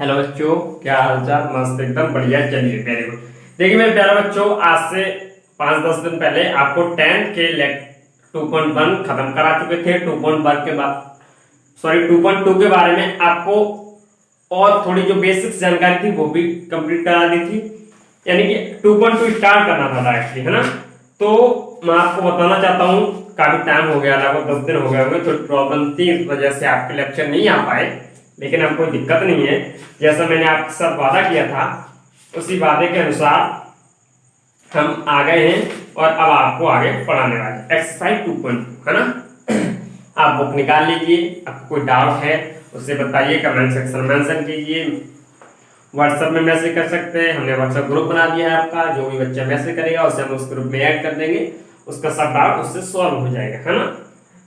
Hello बच्चों, क्या हाल चाल। मस्त एकदम बढ़िया। चलिए वेरी गुड। देखिए मेरे प्यारे बच्चों, आज से 5-10 दिन पहले आपको 10th के 2.1 खत्म करा चुके थे। 2.1 के बाद 2.2 के बारे में आपको और थोड़ी जो बेसिक्स जानकारी थी वो भी कंप्लीट करा दी थी, यानी कि 2.2 स्टार्ट करना था डायरेक्टली, है ना। तो मैं आपको बताना चाहता हूँ, काफी टाइम हो गया, लगभग 10 दिन हो गए होंगे। थोड़ी प्रॉब्लम थी, इस वजह से आपके लेक्चर नहीं आ पाए, लेकिन अब कोई दिक्कत नहीं है। जैसा मैंने आपके साथ वादा किया था, उसी वादे के अनुसार हम आ गए हैं और अब आपको आगे पढ़ाने वाले एक्सरसाइज 2.2, है ना। आप बुक निकाल लीजिए, आपको कोई डाउट है उससे बताइए, कमेंट सेक्शन में मेंशन कीजिए, व्हाट्सएप में मैसेज कर सकते हैं। हमने व्हाट्सएप ग्रुप बना दिया है आपका, जो भी बच्चा मैसेज करेगा उसे हम उस ग्रुप में ऐड कर देंगे, उसका सब डाउट उससे सॉल्व हो जाएगा, है ना।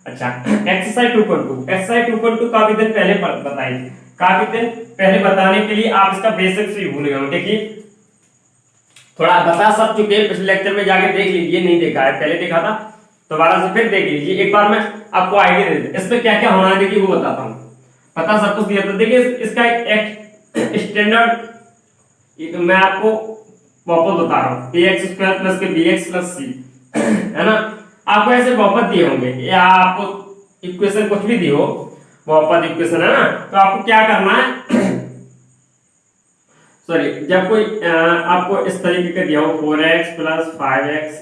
अच्छा, एक्सरसाइज 2.2 काफी दिन पहले बताई थी। काफी दिन पहले बताने के लिए आप इसका बेसिक्स भी भूल गए हो। देखिए थोड़ा बता सब चुके हैं, पिछले लेक्चर में जाके देख लीजिए, नहीं देखा है पहले देखा था दोबारा से फिर देख लीजिए। एक बार मैं आपको आइडिया दे दूं इसमें क्या क्या होना है, देखिए वो बताता हूँ। पता सब कुछ दिया था। देखिए इसका एक स्टैंडर्ड मैं आपको वापस बता रहा हूँ, ax² प्लस के bx प्लस c, है ना। आपको ऐसे बहुपद दिए होंगे या आपको इक्वेशन कुछ भी दी हो, बहुपद इक्वेशन, है ना। तो आपको क्या करना है सॉरी, जब कोई आपको इस तरीके का दिया हो 4x plus 5x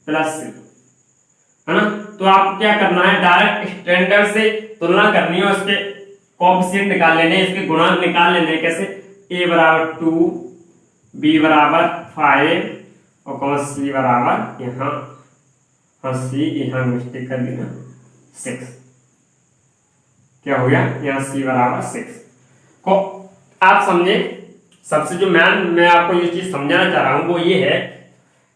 plus c, है ना, तो आपको क्या करना है, डायरेक्ट स्टैंडर्ड से तुलना करनी है, उसके कोएफिशिएंट निकाल लेने, इसके गुणांक निकाल लेने। कैसे, a बराबर 2, b बराबर 5 और c बराबर यहाँ, हाँ c यहाँ मिस्टेक कर दी ना, 6। क्या हो गया, यहाँ c बराबर 6 को आप समझे। सबसे जो मैं आपको ये चीज समझाना चाह रहा हूं वो ये है,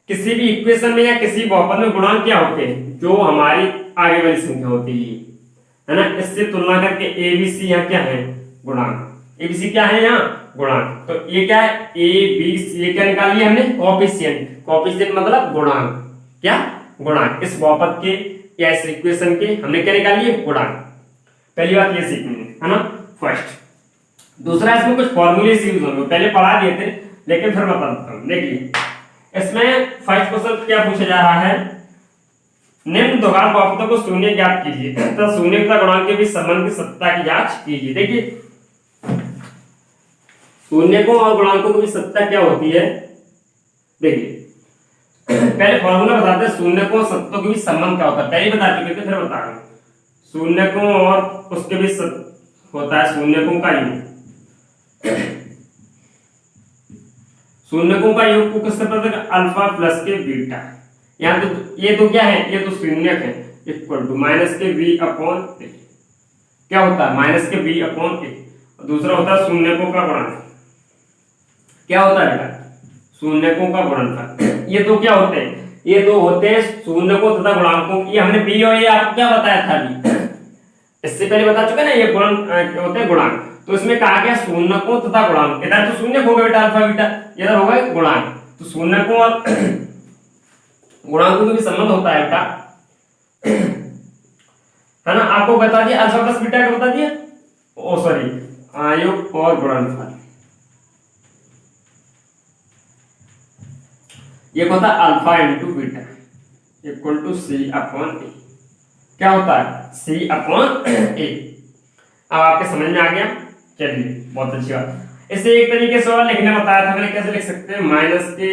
किसी भी इक्वेशन में या किसी बहुपद में गुणांक क्या होते हैं, जो हमारी आगे वाली संख्या होती है ना। इससे तुलना करके ए बी सी यहाँ क्या है, गुणांक। ए बी सी क्या है यहाँ, गुणांक। तो ये क्या है, ए बी सी, ये क्या निकाल लिया हमने, कोएफिशिएंट मतलब गुणांक। क्या, गुणांक। इस बहुपद के या इस इक्वेशन के हमने क्या निकाल लिए, गुणांक। पहली बात ये सीखनी है ना, फर्स्ट। दूसरा, इसमें कुछ फॉर्मूले यूज होंगे, पहले पढ़ा दिए थे लेकिन फिर बता देता हूं। देखिए इसमें फर्स्ट क्वेश्चन क्या पूछा जा रहा है, निम्न दो घात बहुपदों को शून्य ज्ञात कीजिए तथा शून्य तथा गुणांक के बीच संबंध की सत्ता की जांच कीजिए। देखिए शून्य को और गुणांकों की सत्ता क्या होती है, देखिए पहले फॉर्मूला बताते हैं, शून्य को सत्तों के बीच संबंध क्या होता है, पहले बता चुके थे फिर बता रहा हूं। शून्य को और उसके बीच होता है शून्य को का योग। शून्यकों का योग को किससे पता है, अल्फा प्लस के बीटा। यहाँ तो ये तो क्या है, ये तो शून्यक है, इक्वल टू माइनस के v अपॉन a। क्या होता है, माइनस के v अपॉन a। दूसरा होता है शून्यकों का गुणनफल। क्या होता है बेटा, शून्यकों का गुणनफल। ये तो क्या होते हैं, ये तो होते हैं शून्यकों तथा गुणांकों की। हमने b और a आपको क्या बताया था अभी, इससे पहले बता चुके ना, ये गुणन होते हैं गुणांक। तो इसमें कहा गया शून्यकों तथा गुणांक। इधर तो शून्यक होगा बेटा, अल्फा बीटा, इधर होगा गुणांक। तो शून्यकों और गुणांकों में भी संबंध होता है बेटा, है ना। आपको बता दिया अल्फा प्लस बीटा का बता दिया, ओ सॉरी, योग और गुणनफल। ये होता है alpha into beta equal to C upon A. क्या होता है, सी अपॉन ए। अब आपके समझ में आ गया, चलिए बहुत अच्छी बात। इसे एक तरीके से और लिखने बताया था मैंने, कैसे लिख सकते हैं, माइनस के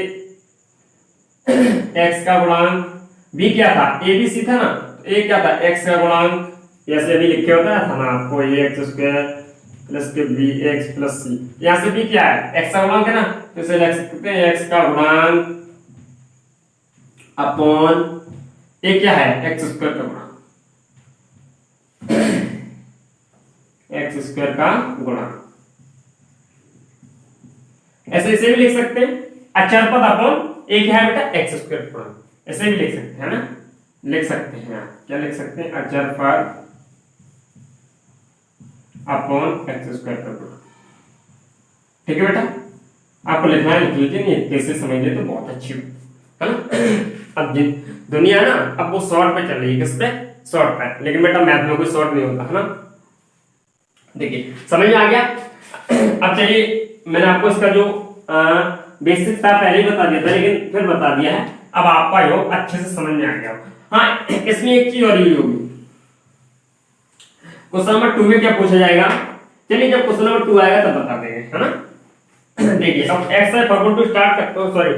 x का गुणांक, b क्या था, a b c था ना, तो a क्या था, x का गुणांक, जैसे अभी लिखे होता था ना आपको, ax² प्लस के bx प्लस c। यहाँ से b क्या है, x का गुणांक है ना, तो इसे लिख सकते हैं x का गुणांक अपॉन a क्या है, x² का गुणांक, x² का गुणांक। ऐसे इसे भी लिख सकते हैं, अचर पद अपॉन एक है बेटा, x² का गुणांक। ऐसे भी लिख सकते हैं ना, लिख सकते हैं, क्या लिख सकते हैं, अचर पद अपॉन x² का गुणांक। ठीक है बेटा, आपको लिखना है लिख लीजिए, नहीं कैसे समझ ले तो बहुत अच्छी है ना। अब दुनिया ना अब वो शॉर्ट पे चल रही है, किस पे, शॉर्ट पे। लेकिन बेटा मैथ में कोई शॉर्ट नहीं होता, है ना। देखिए समझ में आ गया। अब चलिए, मैंने आपको इसका जो बेसिक था पहले ही बता दिया था, लेकिन फिर बता दिया है, अब आपका योग अच्छे से समझ में आ गया। हाँ, इसमें एक चीज और ही होगी, क्वेश्चन नंबर 2 में क्या पूछा जाएगा, चलिए जब क्वेश्चन नंबर 2 आएगा तब बता देंगे, है ना। देखिए अब एक्सरसाइज 4.2 स्टार्ट करते हो, सॉरी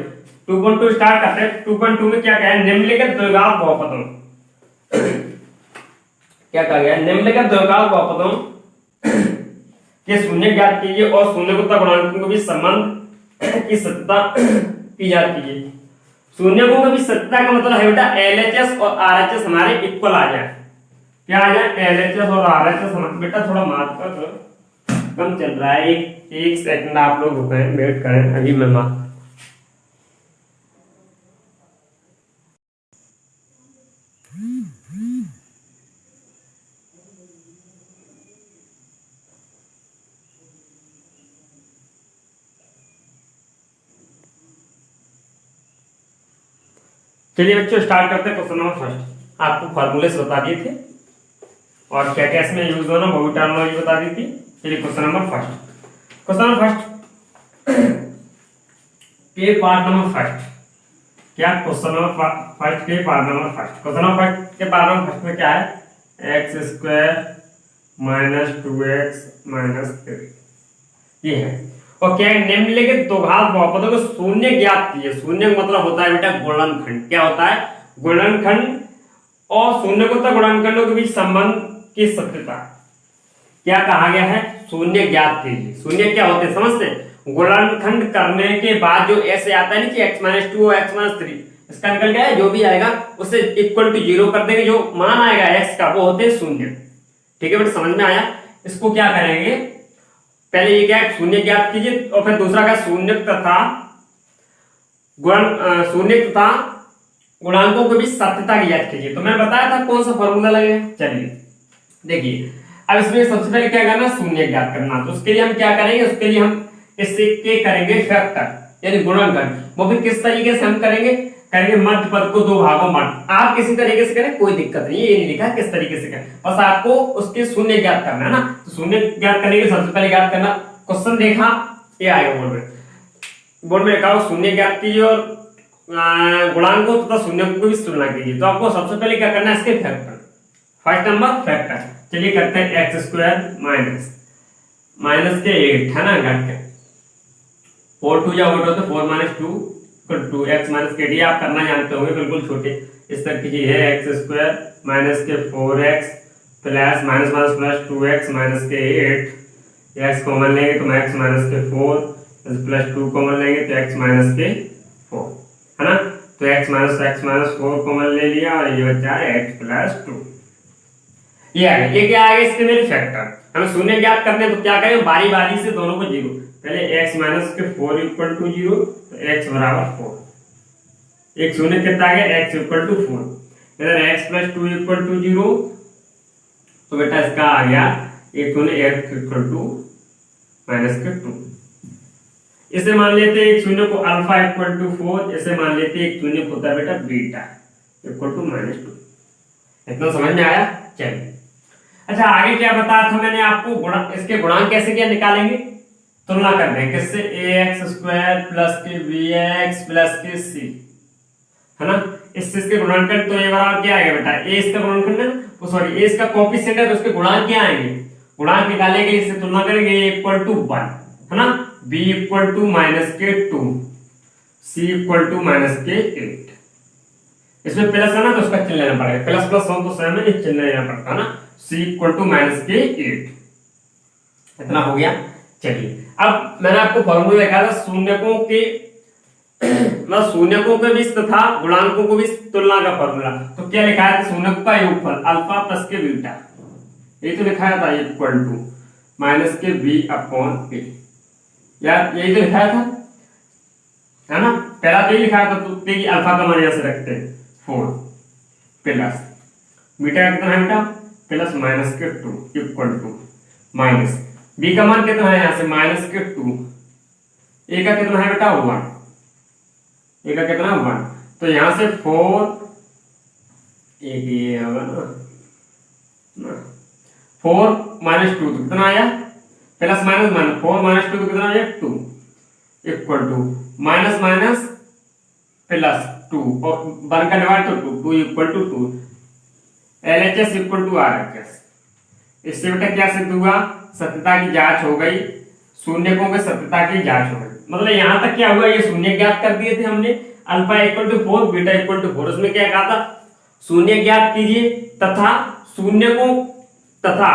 2.2 स्टार्ट करते हैं। 2.2 में क्या कहा है, निम्नलिखित द्विघात बहुपदों क्या कहा गया है, निम्नलिखित द्विघात बहुपदों के शून्य ज्ञात कीजिए और शून्यकोत्तर गुणांकों के बीच संबंध की सत्यता की ज्ञात कीजिए। शून्यकों के बीच सत्यता का मतलब है बेटा एलएचएस और आरएचएस हमारे इक्वल आ जाए। क्या आ जाए, एलएचएस और आरएचएस हमारे, बेटा थोड़ा मार्क कम चल रहा है, एक सेकंड आप लोग रुकें, वेट करें, अभी मैं मार्क। चलिए बच्चों स्टार्ट करते हैं क्वेश्चन नंबर फर्स्ट। आपको फॉर्मूलेस बता दिए थे और क्या क्या इसमें यूज होना वो भी टर्मिनोलॉजी बता दी थी। चलिए question number first, question number first के पार्ट नंबर फर्स्ट, क्या क्वेश्चन नंबर फर्स्ट के part number first, question number first के पार्ट नंबर फर्स्ट में क्या है, x square minus 2x minus 3 ये है। और क्या है, निम्नलिखित द्विघात बहुपदों को शून्य ज्ञात कीजिए। शून्य का मतलब होता है बेटा गुणनखंड, क्या होता है, गुणनखंड और शून्यकोत्तर गुणांकनों के बीच संबंध की सत्यता। क्या कहा गया है, शून्य ज्ञात कीजिए। शून्य क्या होते हैं समझते हैं, गुणनखंड करने के बाद जो ऐसे आता है ना कि x-2 और x-3, इसका निकल गया है, जो भी आएगा उसे इक्वल टू 0 कर देंगे, जो मान आएगा x का वो होते हैं शून्य। ठीक है बेटा, समझ में आया। इसको क्या करेंगे, पहले ये क्या है, शून्य ज्ञात कीजिए और फिर दूसरा का शून्य तथा गुणांकों के बीच सत्यता की जांच कीजिए। तो मैंने बताया था कौन सा फॉर्मूला लगेगा। चलिए देखिए, अब इसमें सबसे पहले क्या करना, शून्य ज्ञात करना। तो उसके लिए हम क्या करेंगे, उसके लिए हम इससे के करेंगे फैक्टर यानी गुणनखंड। वो भी किस तरीके से हम करेंगे मध्य पद को दो भागों में। आप किसी तरीके से करें कोई दिक्कत नहीं, ये नहीं लिखा किस तरीके से करें, बस आपको उसके शून्य ज्ञात करना है ना। तो शून्य ज्ञात करने के सबसे पहले ज्ञात करना, क्वेश्चन देखा ये आएगा बोर्ड में लिखा हो शून्य ज्ञात कीजिए और गुणांकों तथा शून्यों को भी तुलना कीजिए। तो आपको सबसे पहले क्या करना है, इसके फैक्टर, फर्स्ट नंबर फैक्टर। चलिए करते हैं एक्स स्क्वायर माइनस के 8 है ना, घट के 4 2 या 4 माइनस 2 2 एक्स माइनस के डी आप करना जानते होंगे, बिल्कुल छोटे इस तरह की है। एक्स स्क्वायर माइनस के 4x plus minus minus plus 2x minus के 8, एक्स कॉमन लेंगे तो एक्स माइनस के 4 प्लस 2 कॉमन लेंगे तो एक्स माइनस के 4 है ना। तो एक्स माइनस 4 कॉमन ले लिया और ये बचा है एक्स प्लस 2। ये आ गया, ये क्या आ गया, इसके मेरे फैक्टर। हमें शून्य ज्ञात करने तो क्या करें, बारी बारी से दोनों को 0, पहले x माइनस के 4 इक्वल टू 0 तो x बराबर 4, एक शून्य कितना आ गया x इक्वल टू 4, इधर x प्लस 2 इक्वल टू 0 तो बेटा इसका आ गया एक शून्य x इक्वल टू माइनस के 2। इसे मान लेते एक शून्य को अल्फा इक्वल टू 4, इसे मान लेते एक शून्य को होता है बेटा बीटा इक्वल टू माइनस 2। इतना समझ में आया। चलिए अच्छा, आगे क्या बताया था मैंने आपको, इसके गुणांक कैसे क्या निकालेंगे, तुलना कर दें किससे, ax स्क्वायर प्लस के bx प्लस के c है ना। इससे इसके गुणनखंड तो ये बराबर क्या आएगा बेटा, a इसका गुणनखंड है, वो सॉरी a इसका कोएफिशिएंट है तो उसके गुणांक क्या आएंगे, गुणांक निकालने के लिए इससे तुलना करेंगे, a इक्वल टू 1 है ना, b इक्वल टू माइनस के 2, c इक्वल टू माइनस के 8। इसमें प्लस है ना तो उसका चिन्ह लेना पड़ेगा, प्लस प्लस हो तो सेम है, चिन्ह लेना पड़ता है ना। c इक्वल टू माइनस के 8 इतना हो गया। चलिए अब मैंने आपको फॉर्मूला लिखा था शून्यकों के मतलब शून्यकों के बीच तथा गुणांकों को बीच तुलना का फॉर्मूला। तो क्या लिखा है, शून्यकों का योगफल अल्फा प्लस के बीटा, ये तो लिखा था इक्वल टू माइनस के b अपॉन a, यार यही तो लिखा था है ना। पहला तो ये लिखा था तो कि अल्फा का मान यहां से रखते हैं 4 प्लस बीटा कितना है बेटा, प्लस माइनस के 2 इक्वल टू माइनस b का मान कितना है यहां से माइनस के 2, a का कितना है बेटा 1, a का कितना 1, तो यहां से 4 एक ये होगा ना 4 माइनस 2 कितना आया, प्लस माइनस माइनस 4 माइनस 2 कितना हो जाएगा 2 equal to minus minus plus 2 और 1 का डिवाइड तो 2 equal to 2 LHS equal to RHS। इससे बेटा क्या सिद्ध हुआ, सत्यता की जांच हो गई, शून्यकों की सत्यता की जांच हो गई। मतलब यहां तक क्या हुआ, ये शून्य ज्ञात कर दिए थे हमने, alpha equal to 4 beta equal to 4। उसमें क्या कहा था, शून्य ज्ञात कीजिए तथा शून्यकों तथा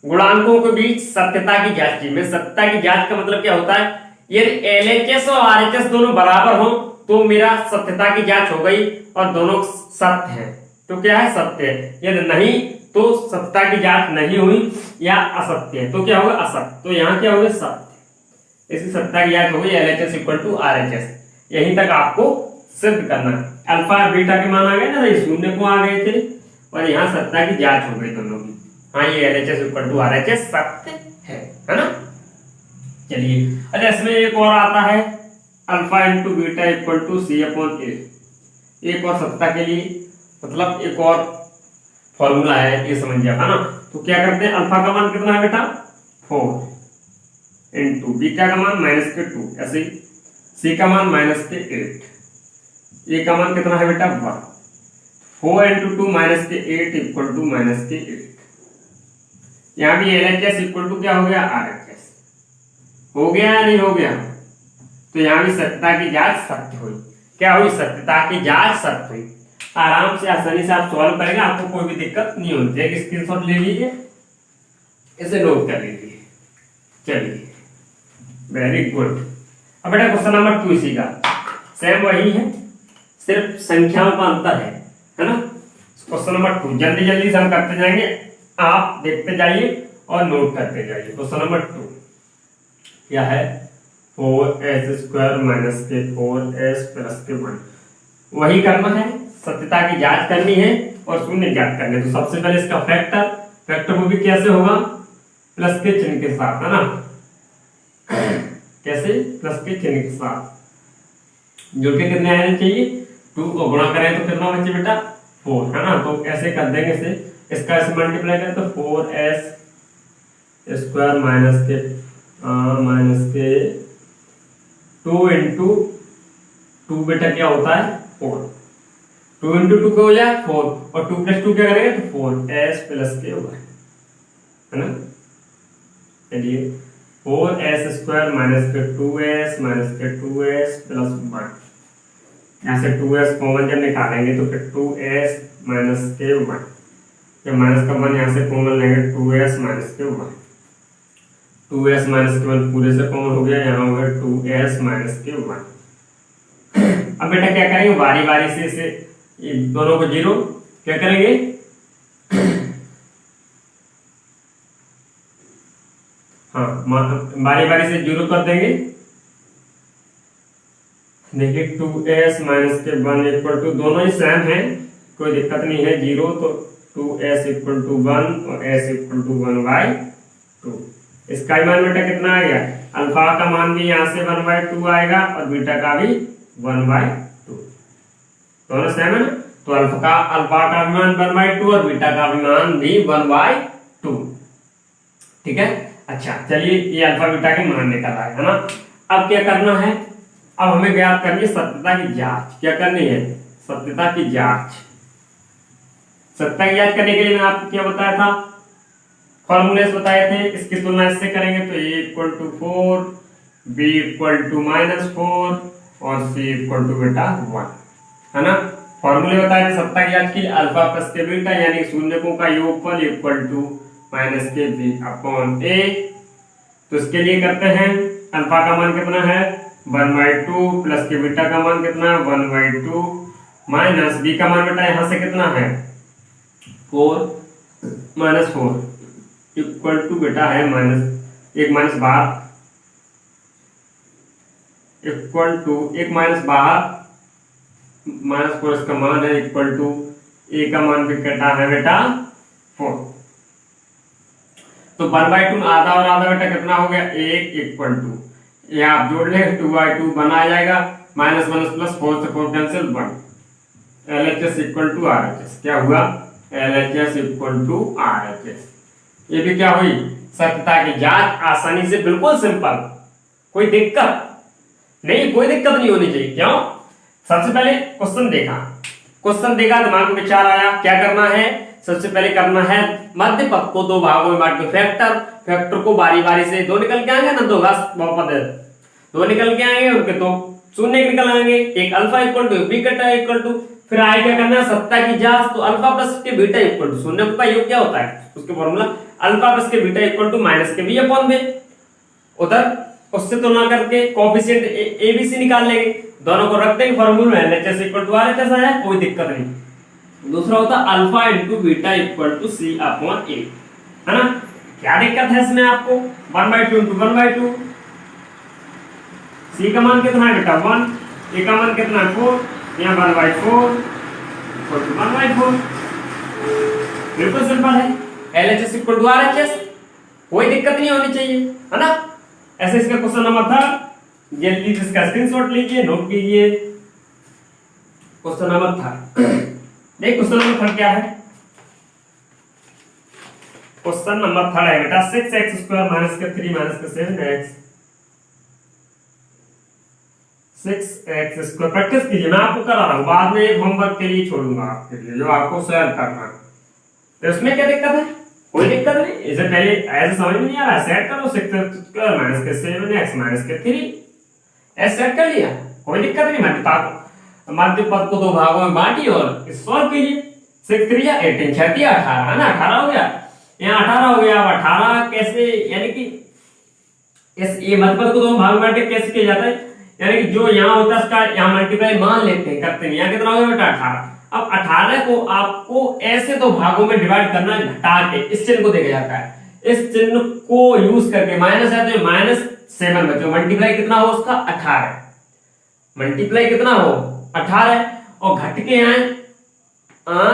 गुणांकों के बीच सत्यता की जांच कीजिए। में सत्यता की जांच का मतलब क्या होता है, यदि LHS और RHS दोनों बराबर हो तो मेरा सत्यता की जांच हो गई और दोनों सत्य है तो क्या है, सत्य है। यदि नहीं तो सत्यता की जांच नहीं हुई या असत्य है तो क्या होगा, असत्य। तो यहाँ क्या होगा, सत्य। इसकी सत्यता की जांच हो गई LHS इक्वल टू RHS। यहीं तक आपको सिद्ध करना है। अल्फा और बीटा के मान आ गए ना, ये शून्य को आ गए थे और यहाँ सत्यता की जांच हो गई दोनों की। हाँ, ये LHS इक्वल टू RHS सत्य है ना। चलिए, अच्छा इसमें एक और आता है alpha into beta equal to C/A। एक और सत्यता के लिए मतलब एक और फॉर्मूला है, ये समझिए आप, है ना। तो क्या करते हैं, अल्फा का मान कितना है बेटा 4 इंटू बीटा का मान -2, ऐसे ही सी का मान -8, ए का मान कितना है बेटा 1। 4 इंटू 2 -8 इक्वल टू -8। यहाँ भी LHS इक्वल टू क्या हो गया, RHS हो गया या नहीं हो गया। तो यहाँ भी सत्यता की जांच सत्य हुई। क्या हुई, सत्यता की जांच सत्य हुई। आराम से आसानी से आप सॉल्व करेंगे, आपको कोई भी दिक्कत नहीं होती है। एक स्क्रीनशॉट ले लीजिए, इसे नोट कर लीजिए। चलिए, वेरी गुड। अब बेटा क्वेश्चन नंबर 2 इसी का सेम वही है, सिर्फ संख्याओं का अंतर है ना। क्वेश्चन नंबर 2 जल्दी जल्दी से हम करते जाएंगे, आप देखते जाइए और नोट करते जाइए। क्वेश्चन नंबर 2 क्या है, 4s² - 4s + 1। वही करना है, सत्यता की जांच करनी है और शून्य ज्ञात करने। तो सबसे पहले इसका फैक्टर वो भी कैसे होगा, प्लस के चिन्ह के साथ, है ना। कैसे, प्लस के चिन्ह के साथ। जोड़ के कितने आने चाहिए, 2 को गुणा करें तो कितना बचे बेटा 4, है ना। तो ऐसे कर देंगे, इसे इसका ऐसे मल्टीप्लाई करें तो 4s² -2 इंटू 2 बेटा क्या होता है 4। 2 इंटू 2 क्या हो जाए 4 और 2 + 2 क्या करेंगे तो 4s + k होगा, है ना। चलिए, 4s² - 2s - 2s + 1। यहाँ से 2s कॉमन जब निकालेंगे तो फिर 2s - k1। जब माइनस का 1 यहाँ से कॉमन लेंगे 2s - k1। 2s - k1 पूरे से कॉमन हो गया, यहाँ होगा 2s - k1। अब बेटा क्या करेंगे, बारी बारी से इसे ये दोनों को 0 क्या करेंगे, हाँ बारी बारी से 0 कर देंगे। देखिए 2s - k1 इक्वल टू, दोनों ही सेम है, कोई दिक्कत नहीं है। 0 तो 2s = 1 और s = 1/2। इसका मान बेटा कितना आ गया, अल्फा का मान भी यहाँ से 1/2 आएगा और बीटा का भी 1/2। दोनों सेम है ना। तो अल्फा का भी मान 1/2 और बीटा का भी मान भी 1/2। ठीक है। अच्छा चलिए, ये अल्फा बीटा के मान निकल आए, है ना। अब क्या करना है, अब हमें ज्ञात करनी है सत्यता की जांच। क्या करनी है, सत्यता की जांच। सत्यता की जांच करने के लिए मैंने आपको क्या बताया था, फॉर्मूले बताए थे। इसकी तुलना इससे करेंगे तो a = 4, b = -4 और c = बेटा 1, है ना। फॉर्मूले बताए थे सत्ता की जांच की, अल्फा प्लस के बीटा यानी शून्यकों का योगफल इक्वल टू -kb/a। तो इसके लिए करते हैं, अल्फा का मान कितना है 1/2 प्लस के बीटा का मान कितना है 1/2 माइनस b का मान बेटा यहां से कितना है 4 -4 इक्वल टू बेटा है -1 बाहर इक्वल टू 1 बाहर -4 इसका मान है इक्वल टू a का मान भी कटा है बेटा 4। तो 1/2 आधा और आधा बेटा कितना हो गया 1 इक्वल टू, ये आप जोड़ लेंगे 2/2 बना आ जाएगा, -1 + 4 से 4 कैंसिल 1। LHS = RHS क्या हुआ, LHS = RHS। ये भी क्या हुई सत्यता की जांच आसानी से, बिल्कुल सिंपल, कोई दिक्कत नहीं, कोई दिक्कत नहीं होनी चाहिए। क्यों? सबसे पहले क्वेश्चन देखा, दिमाग में विचार आया, क्या करना है? सबसे पहले करना है मध्य पद को दो भागों में बांट के फैक्टर को बारी बारी से, दो निकल के आएंगे ना, दो घास बहुपद है, दो निकल के आएंगे, उनके तो शून्य निकल आएंगे, एक alpha equal to beta equal to, फिर आगे क्या करना है? सत्ता की जांच, तो अल्फा प्लस के बीटा इक्वल टू, शून्य का योग क्या होता है? उसके फॉर्मूला अल्फा प्लस के बीटा इक्वल टू माइनस के बी अपॉन बी। उधर उससे तुलना करके कोएफिशिएंट ए बी सी निकाल लेंगे, दोनों को रख देंगे फॉर्मूला में, एलएचएस इक्वल टू आरएचएस आया, कोई दिक्कत नहीं। दूसरा होता alpha into beta equal to C upon A, है ना? क्या दिक्कत है इसमें आपको? 1/2 इंटू 1/2, सी का मान कितना है बेटा 1, ए का मान कितना है 4, यहाँ 1/4 इक्वल टू 1/4, बिल्कुल सिंपल है। एलएचएस इक्वल टू आरएचएस, कोई दिक्कत नहीं होनी चाहिए, है ना? ऐसे इसका क्वेश्चन नंबर था, जल्दी इसका स्क्रीनशॉट लीजिए, नोट कीजिए। क्वेश्चन नंबर था, देख क्वेश्चन नंबर था क्या है? क्वेश्चन नंबर थर्ड है बेटा 6x² माइनस के 3 माइनस के 7x, 6x² प्रैक्टिस कीजिए, मैं आपको करा रहा हूं, बाद में एक होमवर्क के लिए छोड़ूंगा आपके लिए, जो आपको शेयर करना। तो इसमें क्या दिक्कत है? कोई दिक्कत नहीं, इसे पहले ऐसे समझ में नहीं आ रहा, सेट करो 6x² माइनस के 7x माइनस के 3, ऐसे सेट कर लिया, कोई दिक्कत नहीं। मध्य पद को दो भागों में बांटिए और सॉल्व कीजिए। 6 3 या 18, 6 3 18, है ना? 18 हो गया, यहाँ 18 हो गया। अब 18 कैसे, यानी कि इस ये मध्य पद को दो भाग में बांटे कैसे किया जाता है? यानी कि जो यहाँ होता है उसका यहाँ मल्टीप्लाई मान लेते हैं, करते हैं। यहाँ कितना हो गया बेटा 18। अब 18 को आपको ऐसे दो भागों में डिवाइड करना है, घटा के इस चिन्ह को देखा जाता है, इस चिन्ह को यूज करके माइनस है तो -7 बचे, मल्टीप्लाई कितना हो उसका 18, मल्टीप्लाई कितना हो 18, और घट के यहाँ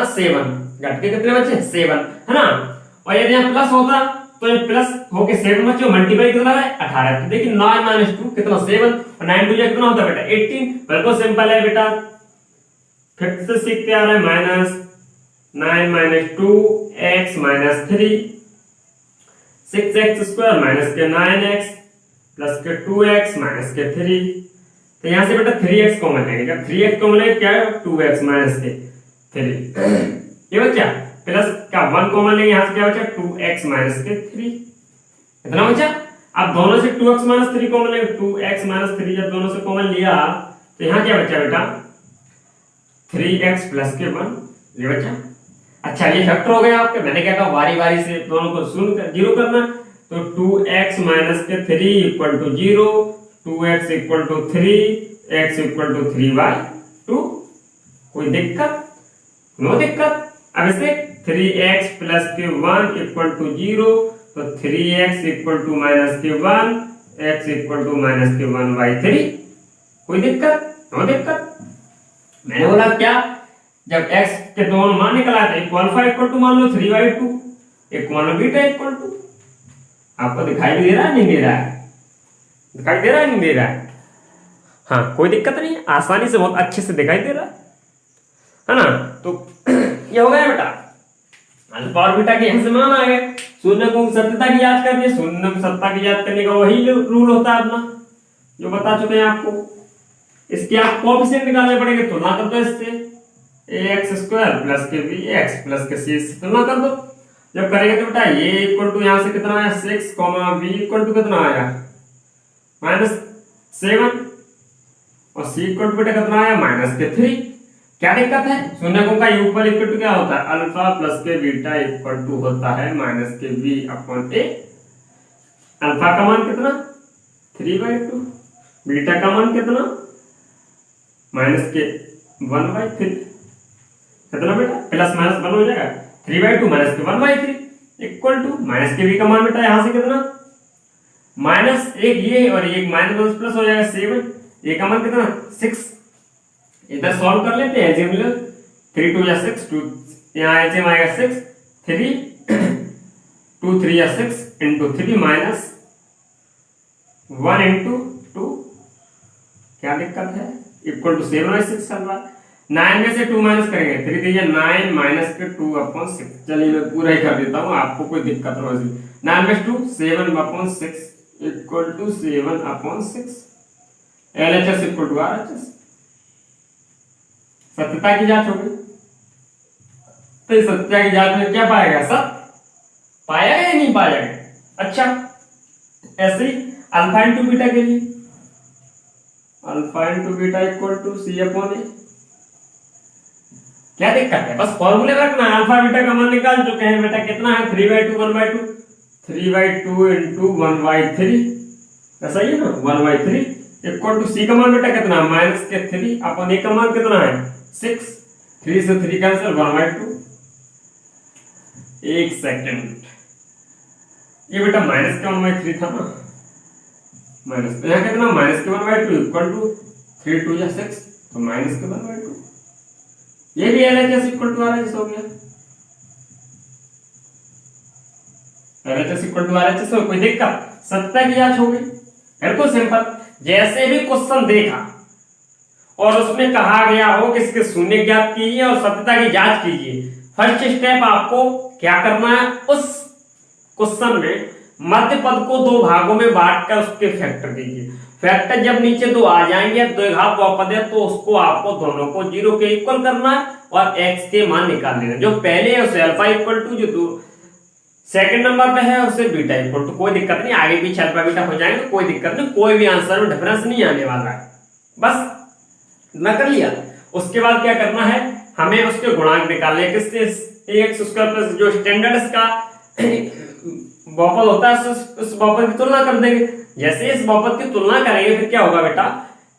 7, घट के कितने बचे 7, है ना? और यदि यहाँ प्लस होता तो ये प्लस होके 7 बचे, मल्टीप्लाई कितना है 18। तो देखिए 9 - 2 कितना 7, और 9 2 कितना होता है बेटा 18। बिल्कुल सिंपल है बेटा, फिर से सीखते आ रहे हैं। -9 - 2x - 3, 6x² माइनस के 9x प्लस के 2x माइनस के 3। तो यहां से बेटा 3x कॉमन लेंगे, जब 3x कॉमन लेंगे क्या है 2x माइनस के 3, ये बचा, प्लस क्या 1 कॉमन लेंगे, यहां से क्या बचा 2x माइनस के 3, इतना बचा। अब दोनों से 2x माइनस 3 कॉमन लेंगे, 2x माइनस 3 जब दोनों से कॉमन लिया तो यहां क्या बचा बेटा 3x प्लस के 1, ये बचा। अच्छा ये फैक्टर हो गया आपके, मैंने क्या कहा बारी बारी से दोनों को जीरो करना, तो 2x माइनस के 3 equal to 0, 2x equal to 3, x equal to 3/2, कोई दिक्कत? नो दिक्कत। अब इसे 3x प्लस के 1 इक्वल टू 0, तो 3x इक्वल टू माइनस के 1, x इक्वल टू माइनस के 1/3, कोई दिक्कत? नो दिक्कत। मैंने बोला क्या, जब x के दोनों मान निकला तो एक अल्फा इक्वल टू मान लो 3/2, एक मान लो बीटा इक्वल टू। आपको दिखाई भी दे रहा है नहीं दे रहा है? दिखाई दे रहा है नहीं दे रहा है? हाँ कोई दिक्कत नहीं, आसानी से बहुत अच्छे से दिखाई दे रहा है ना? तो ये हो गया बेटा, अल्फा और बीटा के यहां से मान आ गए। शून्य को सत्यता की जांच करनी है, शून्य को सत्यता की जांच करने का वही रूल होता है अपना, जो बता चुके हैं आपको। इसके आप कोएफिशिएंट निकालने पड़ेंगे, तुलना कर दो इससे, ax² प्लस के bx प्लस के c से तुलना कर दो। जब करेंगे तो बेटा ये इक्वल टू यहां से कितना आया 6, b इक्वल टू कितना आया -7, और c इक्वल टू बेटा कितना आया -3। क्या दिक्कत है? शून्यकों का योगफल इक्वल टू क्या होता है अल्फा प्लस के बीटा इक्वल टू होता है -के b/a। अल्फा का मान कितना 3/2, बीटा का मान कितना -के 1/3, कितना बेटा प्लस माइनस 1 हो जाएगा, 3/2 माइनस के 1/3 इक्वल टू के b का मान बेटा यहां से कितना -1 ये और एक माइनस प्लस हो जाएगा 7, ये का मान कितना 6। इधर सॉल्व कर लेते हैं, एलसीएम 3 2 या 6, 2 यहां एलसीएम आएगा 6, 3 2 3 या 6 into 3 माइनस 1 into 2, क्या दिक्कत है इक्वल टू 7/6 चल रहा है। 9 में से 2 माइनस करेंगे 3 3 9 माइनस के 2/6। चलिए मैं पूरा ही कर देता हूँ, आपको कोई दिक्कत ना हो। 9 में 2 7/6 equal to 7/6। LHS equal to RHS। सत्यता की जांच होगी, तो इस सत्यता की जांच में क्या पाएगा? सत्य पाया गया या नहीं पाया गया? अच्छा, ऐसे ही अल्फा इंटू बीटा के लिए alpha into beta equal to C/A। क्या दिक्कत है? बस फॉर्मूले में रखना। अल्फा बीटा का मान निकाल चुके हैं बेटा, कितना है? 3/2 1/2 3/2 इंटू 1/3, ऐसा ही है ना, 1/3 इक्वल टू C का मान बेटा कितना? -3 अपन A का मान कितना है? 6। 3 से 3 कैंसिल, 1/2। एक सेकंड, ये बेटा माइनस का 1/3 था ना, माइनस, तो यहाँ कितना? -1/2 इक्वल टू 3 2 6, तो -1/2। ये भी LHS इक्वल टू RHS हो गया। LHS इक्वल टू RHS हो, कोई दिक्कत? सत्ता की जांच हो गई, बिल्कुल सिंपल। जैसे भी क्वेश्चन देखा और उसमें कहा गया हो कि इसके शून्य ज्ञात कीजिए और सत्यता की जांच कीजिए, फर्स्ट स्टेप आपको क्या करना है? उस क्वेश्चन में मध्य पद को दो भागों में बांटकर उसके फैक्टर कीजिए। फैक्टर जब नीचे दो आ जाएंगे, द्विघात बहुपद है, तो उसको आपको दोनों को 0 के इक्वल करना है और x के मान निकाल लेना। जो पहले है उसे अल्फा इक्वल टू, जो सेकंड नंबर पे है उसे बीटा इक्वल टू। कोई दिक्कत नहीं, आगे पीछे अल्फा बीटा हो जाएंगे, कोई दिक्कत नहीं, कोई भी आंसर में डिफरेंस नहीं आने वाला है। बस ना कर लिया। उसके बाद क्या करना है? हमें उसके गुणांक निकालने, किससे? ax स्क्वायर प्लस जो स्टैंडर्ड इसका बहुपद होता है उस बहुपद की तुलना कर देंगे। जैसे इस बहुपद की तुलना करेंगे फिर क्या होगा बेटा?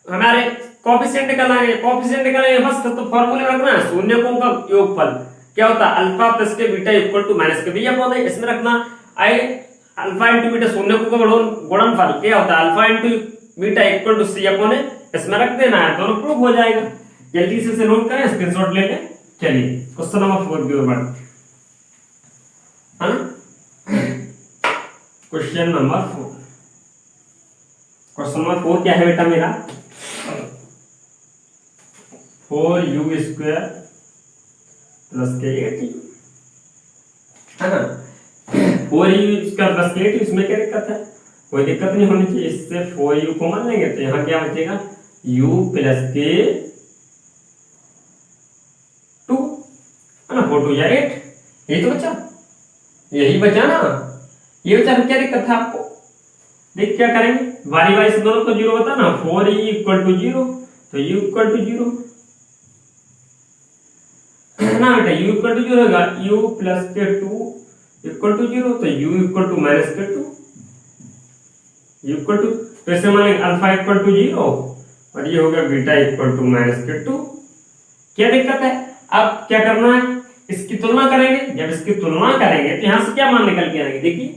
हमारे कोएफिशिएंट निकालेंगे, कोएफिशिएंट निकालेंगे, बस तो फॉर्मूले रखना है। शून्यकों का योगफल क्या होता है? अल्फा प्लस के बीटा इक्वल टू माइनस के बीटा पौधे, इसमें रखना आई अल्फा इंटू बीटा, शून्यकों का गुणनफल क्या होता है? Alpha into beta equal to C/A, इसमें रख देना है, दोनों प्रूफ हो जाएगा। जल्दी से नोट करें, स्क्रीनशॉट ले लें। चलिए क्वेश्चन नंबर 4 की ओर बढ़ते हैं। क्वेश्चन नंबर 4, क्वेश्चन नंबर 4 क्या है बेटा मेरा? 4u² प्लस k8 है ना। 4u² प्लस k8, इसमें क्या दिक्कत है? कोई दिक्कत नहीं होनी चाहिए। इससे 4u कॉमन लेंगे तो यहाँ क्या बचेगा? u प्लस k 2 है ना, 4 2 या 8, यही तो बचा, यही बचा ना, ये बचा। क्या दिक्कत था आपको? देख क्या करेंगे, बारी बारी से दोनों को 0 बता ना। 4u इक्वल टू 0, तो u इक्वल टू 0 ना बेटा, u इक्वल टू 0 होगा। u प्लस के 2 इक्वल टू 0, तो u इक्वल टू माइनस के 2, u इक्वल टू, तो ऐसे मानेंगे अल्फा इक्वल टू 0 और ये हो गया बीटा इक्वल टू माइनस के 2। क्या दिक्कत है? अब क्या करना है? इसकी तुलना करेंगे। जब इसकी तुलना करेंगे तो यहां से क्या मान निकल के आएंगे? देखिए,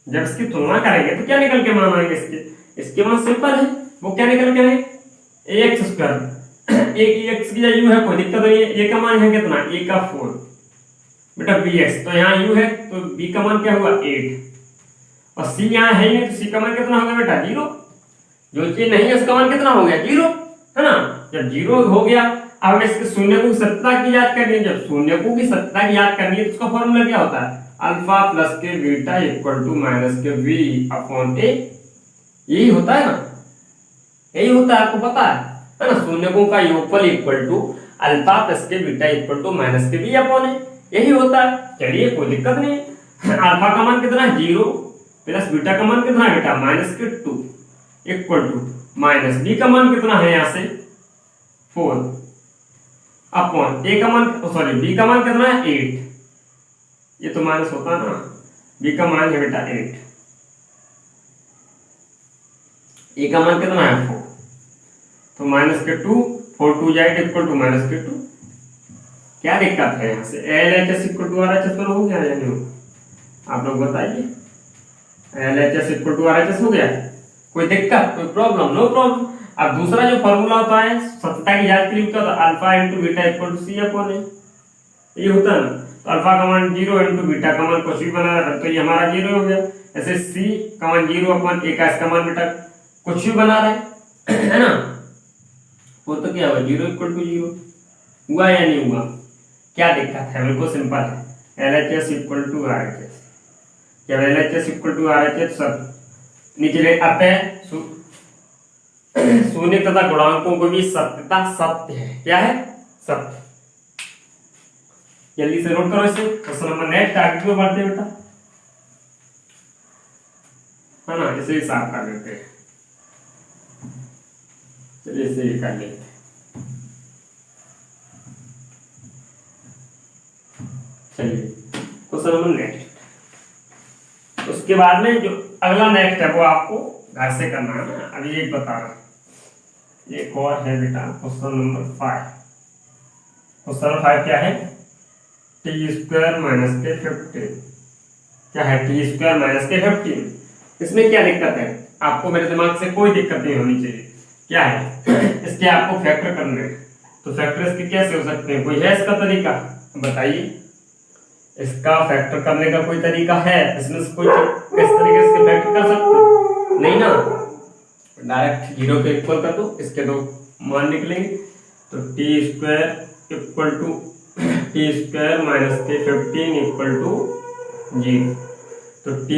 जब इसकी तुलना करेंगे तो क्या निकल के मान आएंगे? इसके मान सिंपल है, वो क्या निकल के आएंगे? ax स्क्वायर, एक x की जगह u है, कोई दिक्कत नहीं है। a का मान है कितना? a का 4 बेटा bx, तो यहाँ u है तो b का मान क्या हुआ? 8 और c यहाँ है ही नहीं, तो c का मान कितना होगा बेटा? 0। जो चीज नहीं है उसका मान कितना हो गया? 0 है ना। जब 0 हो गया, अब हमें इसके शून्यकों की सत्यता की याद करनी है। जब शून्यकों की सत्यता की याद करनी है तो उसका फॉर्मूला क्या होता है? अल्फा प्लस के बीटा इक्वल टू माइनस के v/a, यही होता है ना, यही होता है, आपको पता है ना। शून्यकों का योगफल इक्वल टू अल्फा प्लस के बीटा इक्वल टू माइनस के v/a, यही होता है। चलिए कोई दिक्कत नहीं। अल्फा का मान कितना है? 0 प्लस बीटा का मान कितना है बेटा? माइनस के 2 इक्वल टू माइनस b का मान कितना है? यहाँ से 4 अपॉन a का मान, सॉरी b का मान कितना है? 8, ये तो माइनस होता है ना, b का मान है बेटा 8, a का मान कितना है? 4, तो माइनस के 2, 4 2 8 इक्वल टू माइनस के 2। क्या दिक्कत है? यहाँ से LHS इक्वल टू RHS पर हो गया या नहीं हो? आप लोग बताइए। LHS इक्वल टू RHS हो गया, कोई दिक्कत, कोई प्रॉब्लम? No problem. अब दूसरा जो फॉर्मूला होता है सत्यता की जांच के लिए, क्या होता है? Alpha into beta equal to C/A, ये होता है ना। तो अल्फा का मान 0 इंटू बीटा का मान कुछ भी बना रहा है, तो ये हमारा 0 हो गया। ऐसे c का मान 0 अपॉन a का इसका मान बेटा कुछ भी बना रहा है, है ना, वो तो क्या हुआ, 0 इक्वल टू 0 हुआ या नहीं हुआ, क्या दिक्कत है, बिल्कुल सिंपल है, LHS इक्वल टू RHS। जब LHS इक्वल टू RHS सब नीचे ले आते हैं, शून्य तथा गुणांकों को भी सत्यता सत्य है, क्या है, सत्य। जल्दी से नोट करो इसे, क्वेश्चन नंबर नेक्स्ट आगे क्यों बढ़ते हैं बेटा, है ना, इसे भी साफ कर देते हैं, चलिए इसे ही कर लेते हैं। चलिए क्वेश्चन नंबर नेक्स्ट, उसके बाद में जो अगला नेक्स्ट है वो आपको घर से करना है ना, अभी एक बता रहा, एक और है बेटा क्वेश्चन नंबर 5। क्वेश्चन नंबर 5 क्या है, t² माइनस के 15, क्या है, t² माइनस के 15। इसमें क्या दिक्कत है, आपको मेरे दिमाग से कोई दिक्कत नहीं होनी चाहिए, क्या है, इसके आपको फैक्टर करने हैं, तो फैक्टर इसके कैसे हो सकते हैं, कोई है इसका तरीका, बताइए, इसका फैक्टर करने का कोई तरीका है, इसमें से कोई किस तरीके से फैक्टर कर सकते हैं, नहीं ना, डायरेक्ट 0 के इक्वल कर दो, इसके दो मान निकलेंगे, तो t² equal to t² minus के 15 इक्वल टू 0, तो t²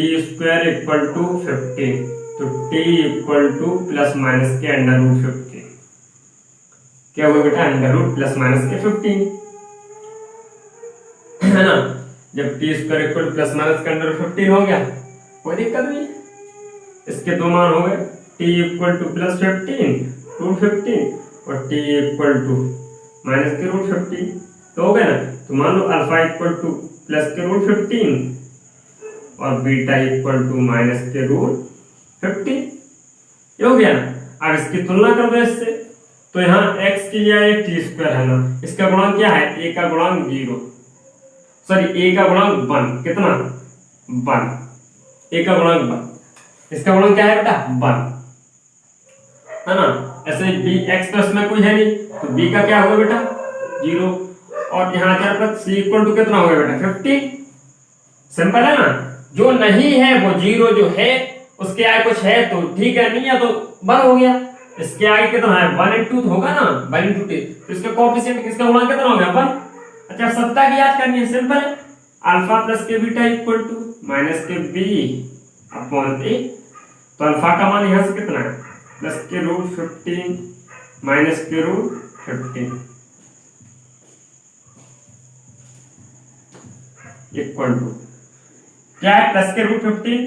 इक्वल टू 15, तो t equal two plus minus के √15, क्या हुआ बेटा, √ प्लस माइनस के 15, है ना, जब t² इक्वल प्लस माइनस का √15 हो गया, कोई दिक्कत नहीं, इसके दो मान हो गए, t इक्वल टू प्लस 15 √15 और t इक्वल टू माइनस के √15, तो हो गया ना, तो मान लो अल्फा इक्वल टू प्लस के √15 और बीटा इक्वल टू माइनस के √15, ये हो गया ना। अब इसकी तुलना कर दो इससे, तो यहाँ x की या t² है ना, इसका गुणांक क्या है, a का गुणांक 0, सॉरी a का गुणांक 1, कितना 1, a का गुणांक 1, इसका गुणांक क्या है बेटा 1, है ना, ऐसे b x प्लस में कोई है नहीं, तो b का क्या होगा बेटा 0, और यहाँ चार पर c इक्वल टू कितना होगा बेटा 50, सिंपल है ना, जो नहीं है वो 0, जो है उसके आगे कुछ है तो ठीक है, नहीं है तो 1 हो गया, इसके आगे कितना है 1 इंटू होगा ना, 1 इंटू t, तो इसका कोएफिशिएंट किसका गुणांक कितना हो गया 1। अच्छा सत्ता की याद करनी है, सिंपल है, अल्फा प्लस के बीटा इक्वल टू माइनस के b अपॉन a, तो अल्फा का मान यहाँ से कितना है प्लस के √15 माइनस के √15 इक्वल टू क्या है, प्लस के √15